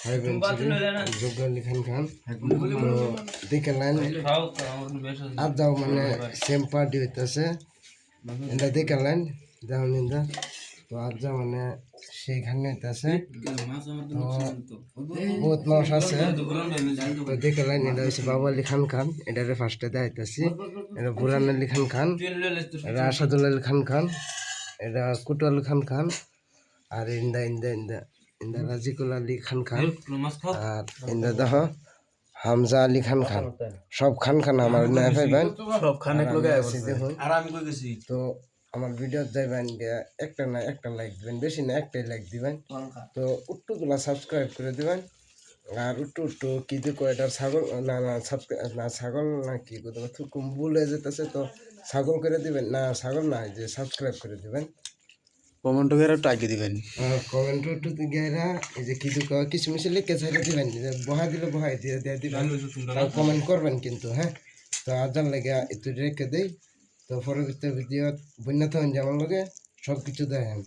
ভাই বোন যোগ্য আলী খান তো দেখলেন আর যাও মানে সেম পার্টি হইতেছে এটা দেখলেন যাও নিন্দা তো আর যা মানে সেইখানে হইতেছে তো বহুত মানুষ আছে তো দেখলেন এটা হচ্ছে বাবু আলী খান এটারে ফার্স্টে দেখাইতেছি এটা বুরহান আলী খান এটা আসাদুল আলী খান এটা কুটুল খান আর ইন্দা ইন্দা ইন্দা ইন্দা রাজিকুল আলী খান আর ইন্দা দেহ হামজা আলী খান সব খান আমার না পাইবেন সব খানে লোকে দেখুন আর আমি কই গেছি তো আমার ভিডিও যাইবেন একটা না একটা লাইক দিবেন বেশি না একটাই লাইক দিবেন তো উট্টুগুলা সাবস্ক্রাইব করে দিবেন আর উট্টু কি দেখো এটা ছাগল না না না ছাগল না কি থুকুম ভুলে যেতেছে তো ছাগল করে দিবেন না ছাগল না যে সাবস্ক্রাইব করে দিবেন কমেন্ট করে টাইকে দিবেন কমেন্ট একটু গেরা এই যে কিছু কিছু মিশে লিখে ছাইড়ে দিবেন বহাই দিলে বহাই দিয়ে দিয়ে দিবেন কমেন্ট করবেন কিন্তু হ্যাঁ তো আজান লাগে একটু রেখে দেই তো পরবর্তী ভিডিও বন্যা থাকেন যেমন লাগে সব কিছু দেখেন।